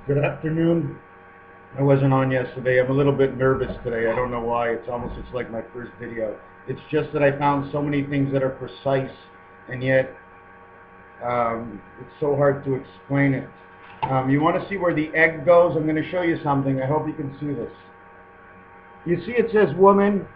Good afternoon. I wasn't on yesterday. I'm a little bit nervous today. I don't know why. It's like my first video. It's just that I found so many things that are precise, and yet it's so hard to explain it. You want to see where the egg goes? I'm going to show you something. I hope you can see this. You see it says woman.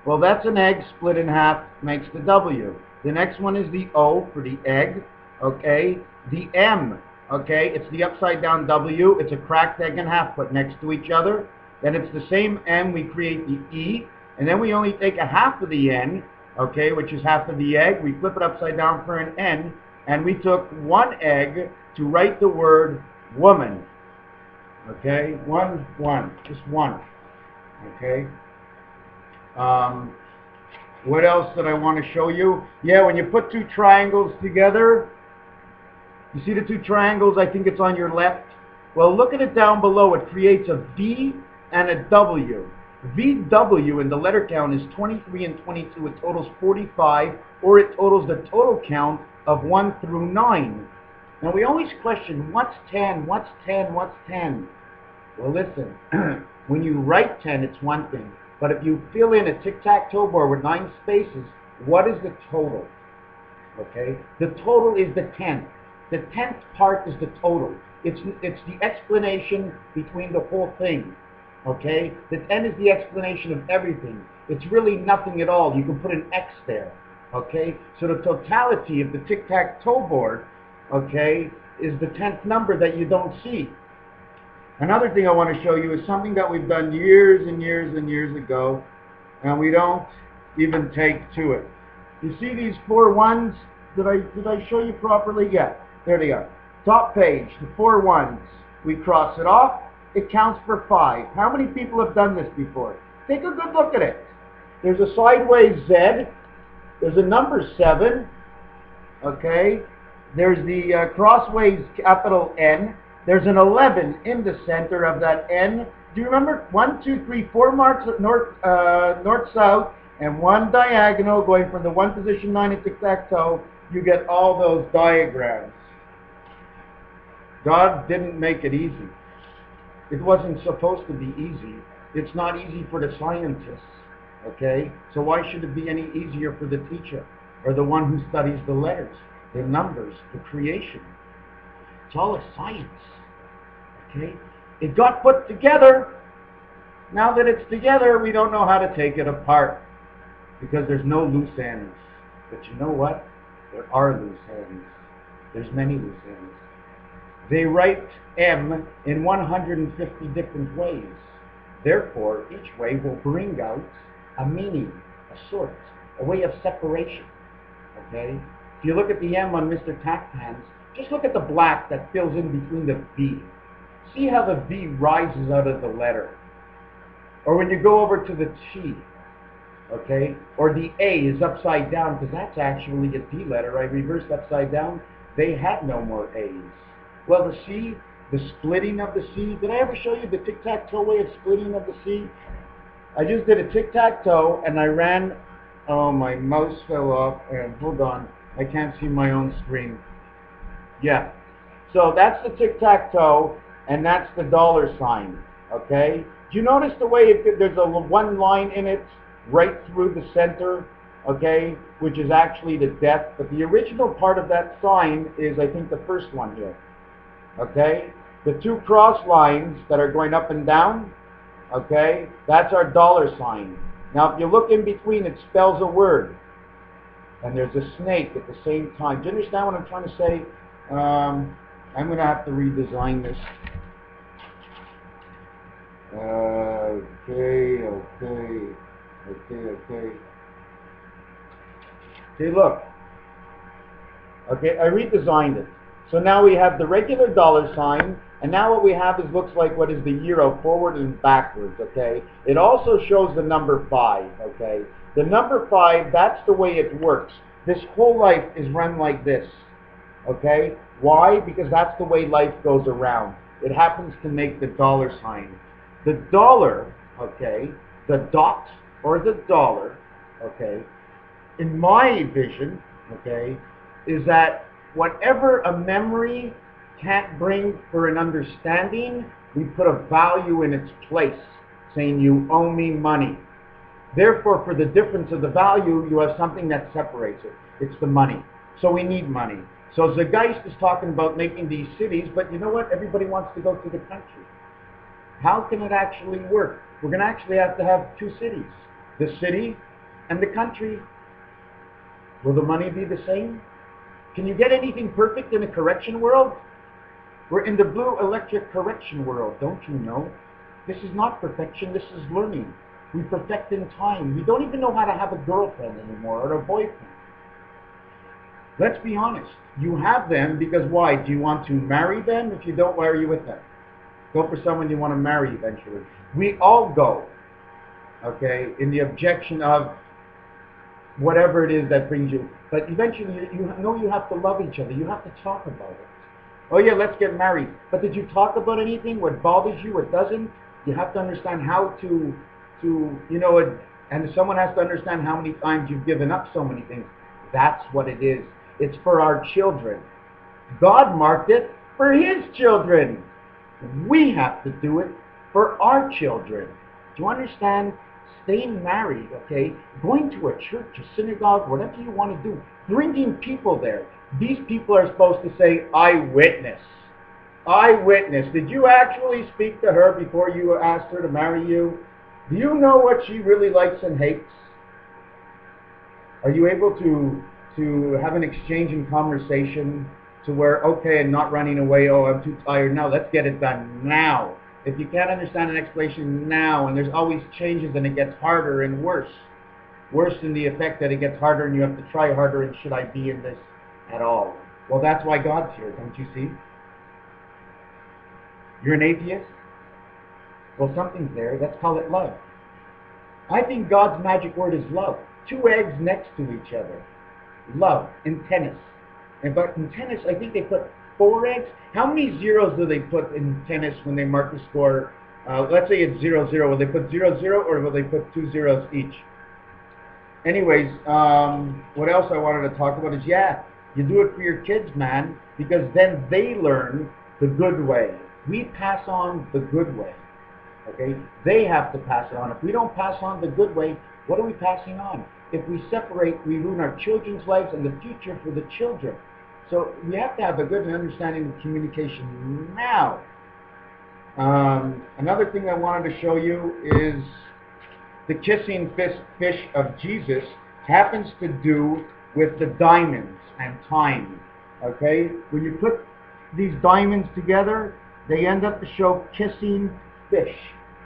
Well, that's an egg split in half, makes the W. The next one is the O for the egg, okay? The M, okay? It's the upside down W. It's a cracked egg in half put next to each other. Then it's the same M, we create the E, and then we only take a half of the N, okay, which is half of the egg. We flip it upside down for an N, and we took one egg to write the word woman, okay? One, just one, okay? What else did I want to show you? Yeah, when you put two triangles together, you see the two triangles? I think it's on your left. Well, look at it down below. It creates a V and a W. VW in the letter count is 23 and 22. It totals 45, or it totals the total count of 1 through 9. Now, we always question, what's 10? What's 10? What's 10? Well, listen, when you write 10, it's one thing. But if you fill in a tic-tac-toe board with 9 spaces, what is the total? Okay? The total is the 10th. The 10th part is the total. It's the explanation between the whole thing. Okay? The 10 is the explanation of everything. It's really nothing at all. You can put an X there. Okay? So the totality of the tic-tac-toe board, okay, is the 10th number that you don't see. Another thing I want to show you is something that we've done years and years and years ago, and we don't even take to it. You see these 4 ones? Did I show you properly? Yeah, there they are. Top page, the 4 ones. We cross it off. It counts for 5. How many people have done this before? Take a good look at it. There's a sideways Z. There's a number 7. Okay. There's the crossways capital N. There's an 11 in the center of that N. Do you remember 1, 2, 3, 4 marks at north-south, and 1 diagonal going from the 1 position 9 in tic-tac-toe? You get all those diagrams. God didn't make it easy. It wasn't supposed to be easy. It's not easy for the scientists, okay? So why should it be any easier for the teacher or the one who studies the letters, the numbers, the creation? It's all a science. Okay? It got put together. Now that it's together, we don't know how to take it apart because there's no loose ends. But you know what? There are loose ends. There's many loose ends. They write M in 150 different ways. Therefore, each way will bring out a meaning, a sort, a way of separation. Okay? If you look at the M on MrTacpans's, just look at the black that fills in between the V. See how the V rises out of the letter. Or when you go over to the T, okay, or the A is upside down, because that's actually a D letter. I reversed upside down. They had no more A's. Well, the C, the splitting of the C. Did I ever show you the tic-tac-toe way of splitting of the C? I just did a tic-tac-toe, and I ran, oh, my mouse fell off, and hold on, I can't see my own screen. Yeah, so that's the tic-tac-toe, and that's the $sign, okay? Do you notice the way there's a one line in it right through the center, okay, which is actually the death, but the original part of that sign is, I think, the first one here, okay? The 2 cross lines that are going up and down, okay, that's our $sign. Now, if you look in between, it spells a word, and there's a snake at the same time. Do you understand what I'm trying to say? I'm going to have to redesign this. Okay. See, look. Okay, I redesigned it. So now we have the regular $sign, and now what we have is looks like what is the euro forward and backwards, okay? It also shows the number 5, okay? The number 5, that's the way it works. This whole life is run like this. Okay? Why? Because that's the way life goes around. It happens to make the $sign. The dollar, okay, the dot or the dollar, okay, in my vision, okay, is that whatever a memory can't bring for an understanding, we put a value in its place, saying you owe me money. Therefore, for the difference of the value, you have something that separates it. It's the money. So we need money. So Zeitgeist is talking about making these cities, but you know what? Everybody wants to go to the country. How can it actually work? We're going to actually have to have two cities. The city and the country. Will the money be the same? Can you get anything perfect in a correction world? We're in the blue electric correction world, don't you know? This is not perfection, this is learning. We perfect in time. We don't even know how to have a girlfriend anymore or a boyfriend. Let's be honest. You have them because why? Do you want to marry them? If you don't, why are you with them? Go for someone you want to marry eventually. We all go, okay, in the objection of whatever it is that brings you. But eventually, you know you have to love each other. You have to talk about it. Oh yeah, let's get married. But did you talk about anything? What bothers you? What doesn't? You have to understand how to you know, and someone has to understand how many times you've given up so many things. That's what it is. It's for our children. God marked it for His children. We have to do it for our children. Do you understand? Staying married, okay? Going to a church, a synagogue, whatever you want to do. Bringing people there. These people are supposed to say, I witness. I witness. Did you actually speak to her before you asked her to marry you? Do you know what she really likes and hates? Are you able to have an exchange in conversation to where, okay, and not running away, oh, I'm too tired now, let's get it done now. If you can't understand an explanation now, and there's always changes and it gets harder and worse. Worse in the effect that it gets harder and you have to try harder, and should I be in this at all? Well, that's why God's here, don't you see? You're an atheist? Well, something's there. Let's call it love. I think God's magic word is love. Two eggs next to each other. Love in tennis. But in tennis, I think they put 4 eggs. How many zeros do they put in tennis when they mark the score? Let's say it's 0-0. Will they put 0-0 or will they put 2 zeros each? Anyways, what else I wanted to talk about is, yeah, you do it for your kids, man, because then they learn the good way. We pass on the good way. Okay? They have to pass it on. If we don't pass on the good way, what are we passing on? If we separate, we ruin our children's lives and the future for the children. So we have to have a good understanding of communication now. Another thing I wanted to show you is the kissing fish of Jesus happens to do with the diamonds and time. Okay? When you put these diamonds together, they end up to show kissing fish.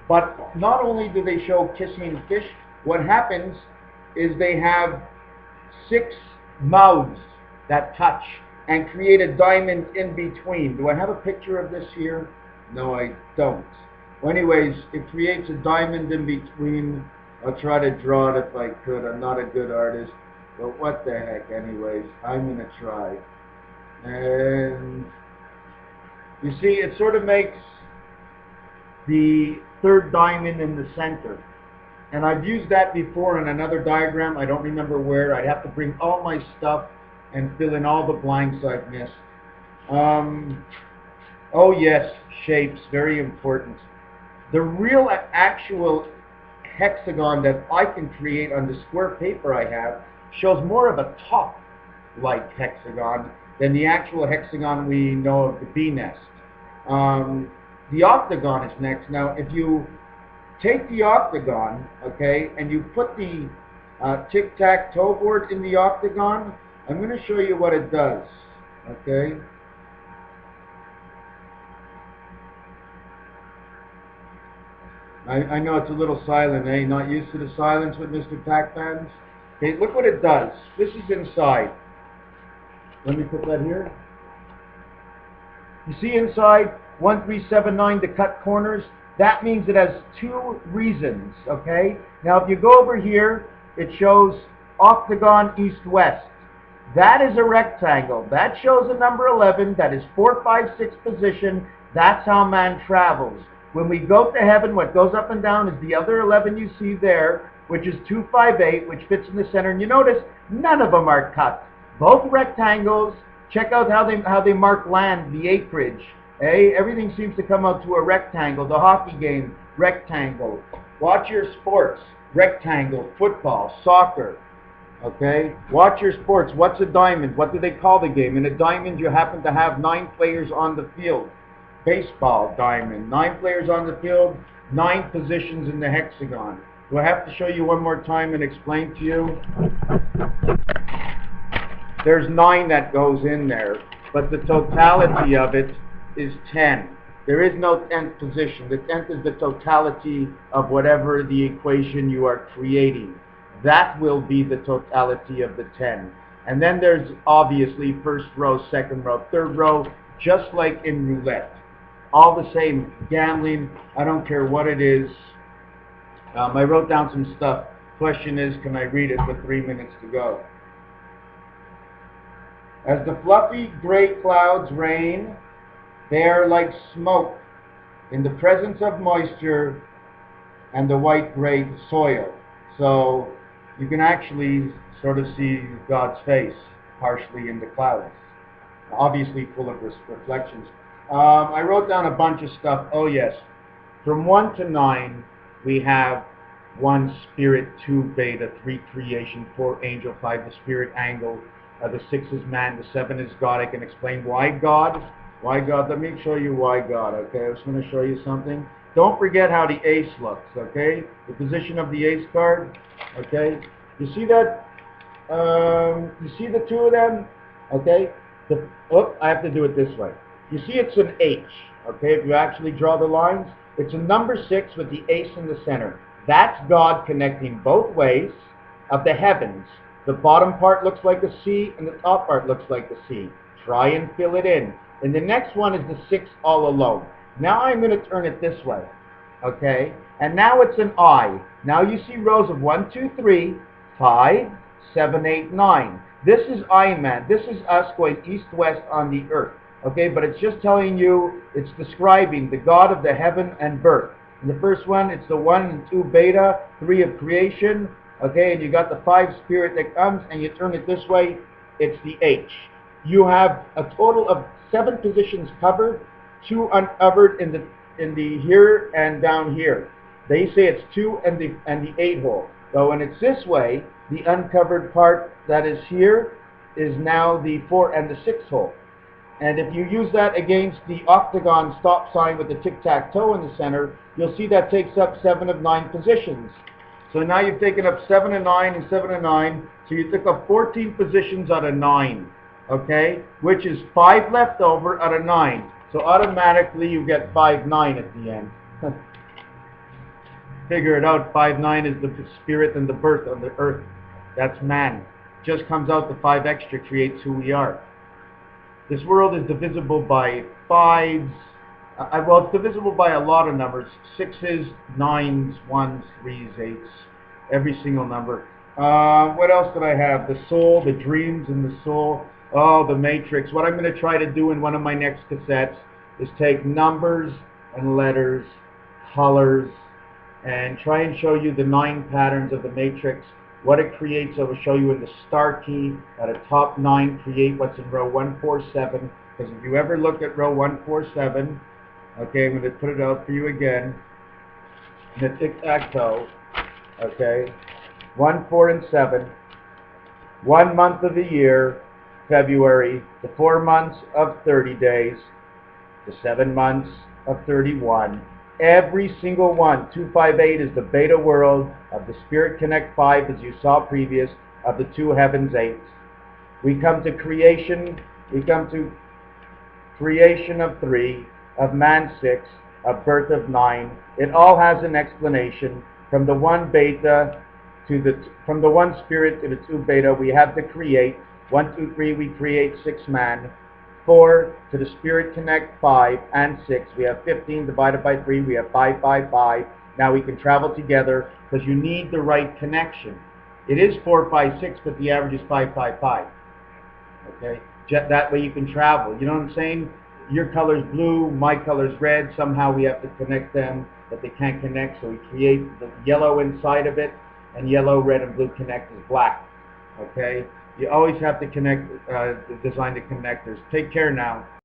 But not only do they show kissing fish, what happens is they have 6 mouths that touch and create a diamond in between. Do I have a picture of this here? No, I don't. Well, anyways, it creates a diamond in between. I'll try to draw it if I could. I'm not a good artist, but what the heck, anyways, I'm going to try. And you see, it sort of makes the 3rd diamond in the center. And I've used that before in another diagram. I don't remember where. I'd have to bring all my stuff and fill in all the blanks I've missed. Oh yes, shapes, very important. The real actual hexagon that I can create on the square paper I have shows more of a top-like hexagon than the actual hexagon we know of the bee nest. The octagon is next. Now, if you take the octagon, okay, and you put the tic-tac-toe board in the octagon, I'm going to show you what it does, okay? I know it's a little silent, eh? Not used to the silence with MrTacpans's. Okay, look what it does. This is inside. Let me put that here. You see inside 1379 to cut corners? That means it has 2 reasons, okay? Now if you go over here, it shows octagon east-west. That is a rectangle. That shows a number 11. That is 4, 5, 6 position. That's how man travels. When we go to heaven, what goes up and down is the other 11 you see there, which is 2, 5, 8, which fits in the center. And you notice none of them are cut. Both rectangles Check out how they mark land, the acreage. Eh? Everything seems to come out to a rectangle. The hockey game, rectangle. Watch your sports, rectangle. Football, soccer. Okay? Watch your sports. What's a diamond? What do they call the game? In a diamond, you happen to have 9 players on the field. Baseball, diamond. 9 players on the field, 9 positions in the hexagon. Do I have to show you one more time and explain to you? There's 9 that goes in there, but the totality of it is 10. There is no 10th position. The 10th is the totality of whatever the equation you are creating. That will be the totality of the 10. And then there's obviously first row, second row, third row, just like in roulette. All the same, gambling, I don't care what it is. I wrote down some stuff. Question is, can I read it with 3 minutes to go? As the fluffy gray clouds rain, they are like smoke in the presence of moisture and the white-gray soil. So you can actually sort of see God's face partially in the clouds, obviously full of reflections. I wrote down a bunch of stuff. Oh yes, from 1 to 9, we have 1 spirit, 2 beta, 3 creation, 4 angel, 5 the spirit angle, the 6 is man, the 7 is God. I can explain why God. Why God? Let me show you why God, okay? I just want to show you something. Don't forget how the ace looks, okay? The position of the ace card, okay? You see that? You see the 2 of them, okay? I have to do it this way. You see it's an H, okay? If you actually draw the lines, it's a number 6 with the ace in the center. That's God connecting both ways of the heavens. The bottom part looks like a C, and the top part looks like a C. Try and fill it in. And the next one is the 6 all alone. Now I'm going to turn it this way, okay? And now it's an I. Now you see rows of 1, 2, 3, 5, 7, 8, 9. This is I man. This is us going east-west on the earth, okay? But it's just telling you, it's describing the God of the heaven and birth. In the first one, it's the 1 and 2 beta, 3 of creation, okay? And you got the 5 spirit that comes, and you turn it this way, it's the H. You have a total of 7 positions covered, 2 uncovered in the here and down here. They say it's 2 and the 8 hole. So when it's this way, the uncovered part that is here is now the 4 and the 6 hole. And if you use that against the octagon stop sign with the tic-tac-toe in the center, you'll see that takes up 7 of 9 positions. So now you've taken up 7 and 9 and 7 and 9, so you took up 14 positions out of 9. Okay, which is 5 left over out of 9. So automatically you get 5, 9 at the end. Figure it out, 5, 9 is the spirit and the birth on the earth. That's man. Just comes out the 5 extra creates who we are. This world is divisible by 5s. Well, it's divisible by a lot of numbers. 6s, 9s, 1s, 3s, 8s. Every single number. What else did I have? The soul, the dreams and the soul. Oh, the matrix. What I'm going to try to do in one of my next cassettes is take numbers and letters, colors, and try and show you the 9 patterns of the matrix, what it creates. I will show you in the star key at a top 9 create what's in row 147. Because if you ever look at row 147, okay, I'm going to put it out for you again, in the tic-tac-toe, okay, 1, 4, and 7, 1 month of the year, February, the 4 months of 30 days, the 7 months of 31. Every single one, 258 is the beta world of the Spirit Connect 5, as you saw previous, of the 2 heavens 8s. We come to creation, of 3, of man 6, of birth of 9. It all has an explanation. From the 1 beta from the 1 spirit to the 2 beta, we have to create. 1, 2, 3, we create 6 man. 4 to the Spirit Connect 5 and 6. We have 15 divided by 3. We have 5, 5, 5. Now we can travel together because you need the right connection. It is 4, 5, 6, but the average is 5, 5, 5. Okay? That way you can travel. You know what I'm saying? Your color's blue, my color's red. Somehow we have to connect them, but they can't connect, so we create the yellow inside of it, and yellow, red, and blue connect is black. Okay? You always have to connect, design the connectors. Take care now.